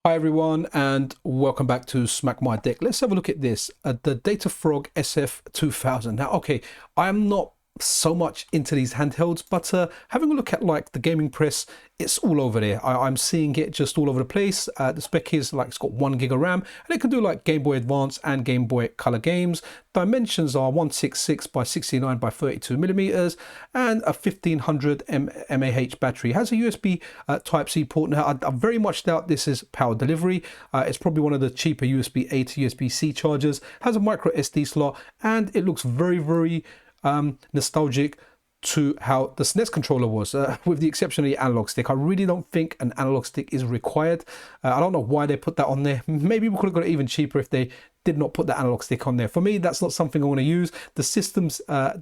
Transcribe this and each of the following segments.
Hi everyone, and welcome back to Smack My Deck. Let's have a look at this, the Data Frog SF2000. Now, okay, I am not so much into these handhelds, but having a look at like the gaming press, it's all over there. I'm seeing it just all over the place. The spec is like it's got 1 gig of RAM, and it can do like Game Boy Advance and Game Boy Color games. Dimensions are 166 by 69 by 32 millimeters, and a 1500 mAh battery. It has a USB Type-C port. Now, I very much doubt this is power delivery. It's probably one of the cheaper USB-A to USB-C chargers. Has a micro SD slot, and it looks very nostalgic to how the SNES controller was, with the exception of the analog stick. I really don't think an analog stick is required. I don't know why they put that on there. Maybe we could have got it even cheaper if they did not put the analog stick on there. For me, that's not something I want to use. The systems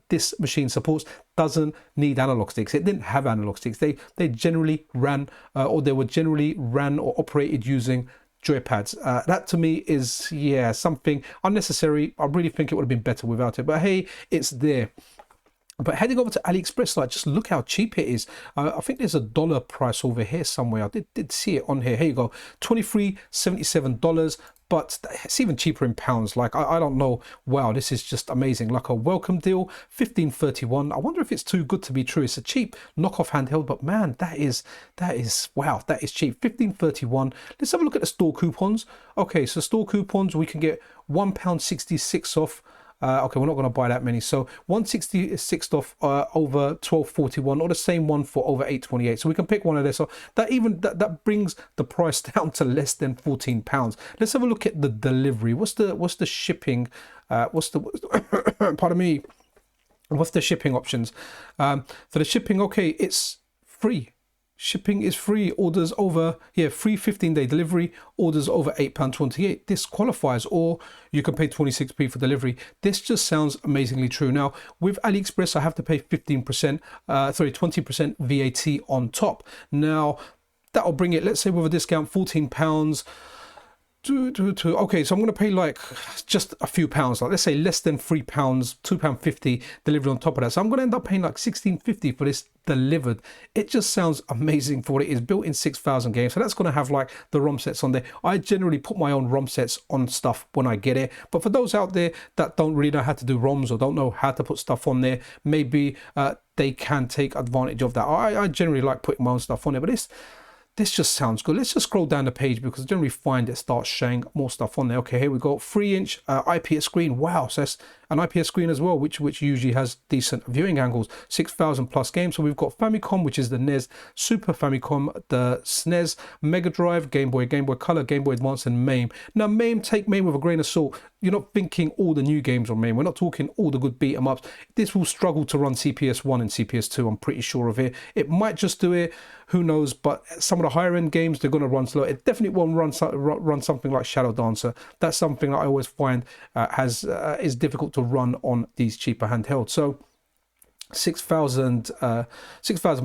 this machine supports doesn't need analog sticks. It didn't have analog sticks. They generally ran or they were generally ran or operated using joypads. That to me is, yeah, something unnecessary. I really think it would have been better without it, but hey, it's there. But heading over to AliExpress, like, just look how cheap it is. I think there's a dollar price over here somewhere. I did see it on here. Here you go, $23.77. But it's even cheaper in pounds. Like, I don't know. Wow, this is just amazing. Like a welcome deal, $15.31. I wonder if it's too good to be true. It's a cheap knockoff handheld, but man, that is wow, that is cheap. $15.31. Let's have a look at the store coupons. Okay, so store coupons, we can get £1.66 off. Okay, we're not going to buy that many, so 166 off over 12.41, or the same one for over 8.28. So we can pick one of those. So that brings the price down to less than £14. Let's have a look at the delivery. What's the shipping? Pardon me. What's the shipping options? For the shipping, okay, it's free. Shipping is free. Orders over, free 15-day delivery. Orders over £8.28. This qualifies, or you can pay 26p for delivery. This just sounds amazingly true. Now, with AliExpress, I have to pay 20% VAT on top. Now, that'll bring it, let's say with a discount, £14. Okay, so I'm going to pay like just a few pounds, like let's say less than £3, £2.50 delivered on top of that. So I'm going to end up paying like £16.50 for this delivered. It just sounds amazing for what it is. Built in 6,000 games, so that's going to have like the ROM sets on there. I generally put my own ROM sets on stuff when I get it, but for those out there that don't really know how to do ROMs or don't know how to put stuff on there, maybe they can take advantage of that. I generally like putting my own stuff on there, but this just sounds good. Let's just scroll down the page, because I generally find it starts showing more stuff on there. Okay, here we go. 3-inch IPS screen. Wow, so that's an IPS screen as well, which usually has decent viewing angles. 6,000 plus games. So we've got Famicom, which is the NES, Super Famicom, the SNES, Mega Drive, Game Boy Color, Game Boy Advance, and MAME. Now, take MAME with a grain of salt. You're not thinking all the new games on MAME. We're not talking all the good beat 'em ups. This will struggle to run CPS1 and CPS2. I'm pretty sure of it. It might just do it. Who knows? But some of the higher end games, they're going to run slow. It definitely won't run something like Shadow Dancer. That's something that I always find is difficult to run on these cheaper handhelds. So 6,000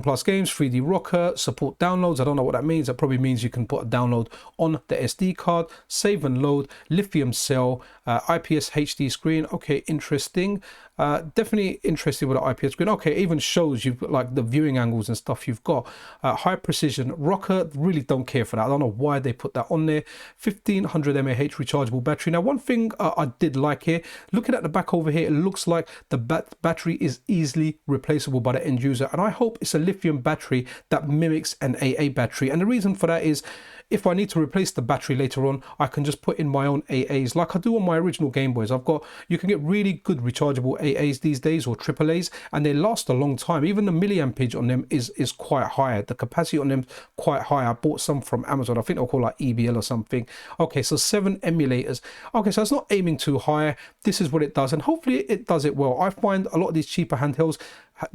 plus games, 3D rocker, support downloads. I don't know what that means. That probably means you can put a download on the SD card, save and load, lithium cell, IPS HD screen. Okay, interesting. Definitely interested with the IPS screen. Okay, even shows you've got like the viewing angles and stuff you've got. High precision rocker, really don't care for that. I don't know why they put that on there. 1500 mAh rechargeable battery. Now, one thing I did like here, looking at the back over here, it looks like the battery is easily replaceable by the end user, and I hope it's a lithium battery that mimics an AA battery. And the reason for that is, if I need to replace the battery later on, I can just put in my own AAs like I do on my original Game Boys. You can get really good rechargeable AAs these days, or AAAs, and they last a long time. Even the milliampage on them is quite high. The capacity on them quite high. I bought some from Amazon. I think they'll call like EBL or something. Okay, so 7 emulators. Okay, so it's not aiming too high. This is what it does, and hopefully it does it well. I find a lot of these cheaper handhelds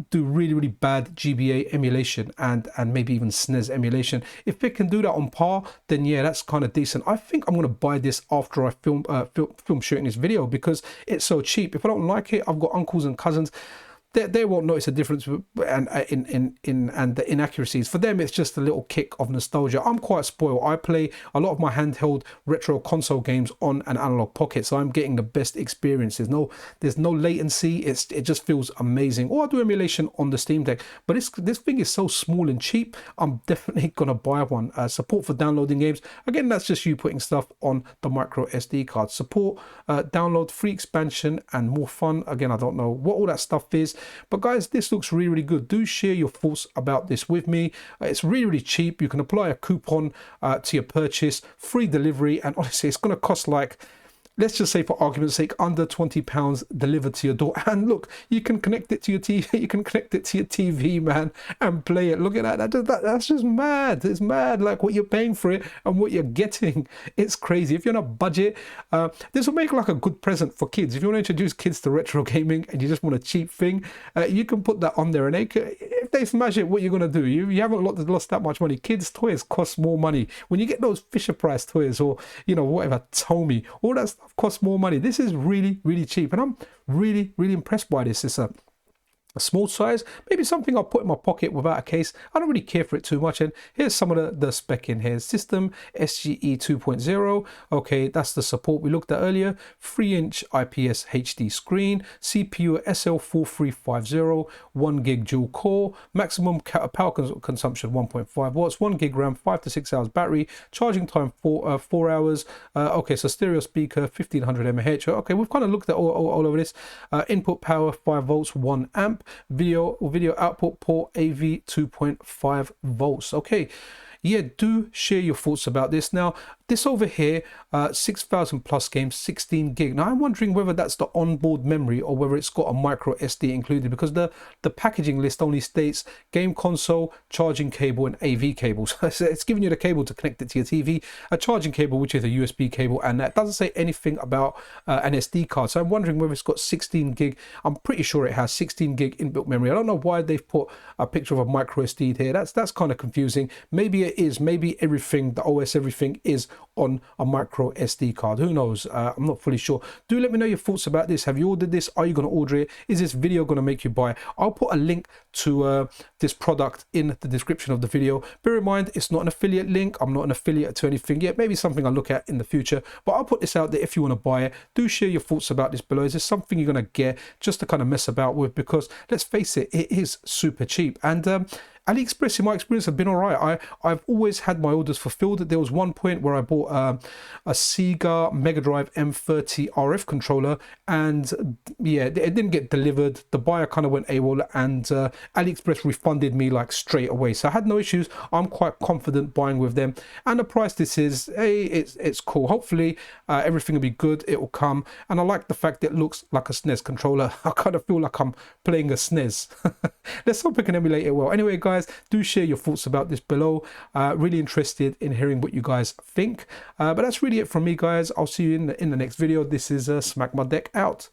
do really bad GBA emulation and maybe even SNES emulation. If it can do that on par, then yeah, that's kind of decent. I think I'm going to buy this after I film shooting this video, because it's so cheap. If I don't like it, I've got uncles and cousins they won't notice a difference and and the inaccuracies. For them, it's just a little kick of nostalgia. I'm quite spoiled. I play a lot of my handheld retro console games on an analog pocket, so I'm getting the best experience. There's no latency. It just feels amazing. Or I do emulation on the Steam Deck, but this thing is so small and cheap. I'm definitely gonna buy one. Support for downloading games. Again, that's just you putting stuff on the micro SD card. Support, download, free expansion, and more fun. Again, I don't know what all that stuff is, but guys, this looks really, really good. Do share your thoughts about this with me. It's really, really cheap. You can apply a coupon to your purchase, free delivery, and honestly, it's going to cost like, let's just say for argument's sake, under £20 delivered to your door. And look, you can connect it to your TV. You can connect it to your TV, man, and play it. Look at that. That's just mad. It's mad, like what you're paying for it and what you're getting. It's crazy. If you're on a budget, this will make like a good present for kids. If you want to introduce kids to retro gaming and you just want a cheap thing, you can put that on there. And if they smash it, what you're going to do? You haven't lost that much money. Kids' toys cost more money. When you get those Fisher Price toys or, you know, whatever, Tomy, all that stuff costs more money. This is really, really cheap, and I'm really, really impressed by this. It's a small size, maybe something I'll put in my pocket without a case. I don't really care for it too much. And here's some of the spec in here. System SGE 2.0. Okay, that's the support we looked at earlier. 3-inch IPS HD screen, CPU SL4350, 1 gig dual core, maximum power consumption 1.5 watts, 1 gig RAM, 5 to 6 hours battery, charging time 4 hours. Okay, so stereo speaker 1500 mAh. Okay, we've kind of looked at all over this. Input power 5 volts, 1 amp. Video output port AV 2.5 volts. Okay, yeah, do share your thoughts about this. Now, this over here, 6,000 plus games, 16 gig. Now, I'm wondering whether that's the onboard memory or whether it's got a micro SD included, because the packaging list only states game console, charging cable, and AV cable. So it's giving you the cable to connect it to your TV, a charging cable, which is a USB cable, and that doesn't say anything about an SD card. So I'm wondering whether it's got 16 gig. I'm pretty sure it has 16 gig inbuilt memory. I don't know why they've put a picture of a micro SD here. That's kind of confusing. Maybe it is. Maybe everything, the OS, everything is on a micro SD card. Who knows? I'm not fully sure. Do let me know your thoughts about this. Have you ordered this? Are you going to order it? Is this video going to make you buy it? I'll put a link to this product in the description of the video. Bear in mind, it's not an affiliate link. I'm not an affiliate to anything yet. Maybe something I'll look at in the future, but I'll put this out there if you want to buy it. Do share your thoughts about this below. Is this something you're going to get just to kind of mess about with? Because let's face it, it is super cheap. And AliExpress, in my experience, have been all right. I've always had my orders fulfilled. There was one point where I bought a Sega Mega Drive M30 RF controller, and yeah, it didn't get delivered. The buyer kind of went AWOL, and AliExpress refunded me like straight away. So I had no issues. I'm quite confident buying with them, and the price this is, hey, it's cool. Hopefully everything will be good. It will come, and I like the fact that it looks like a SNES controller. I kind of feel like I'm playing a SNES. Let's hope we can emulate it well. Anyway, guys, do share your thoughts about this below. Really interested in hearing what you guys think. But that's really it from me, guys. I'll see you in the next video. This is Smack My Deck out.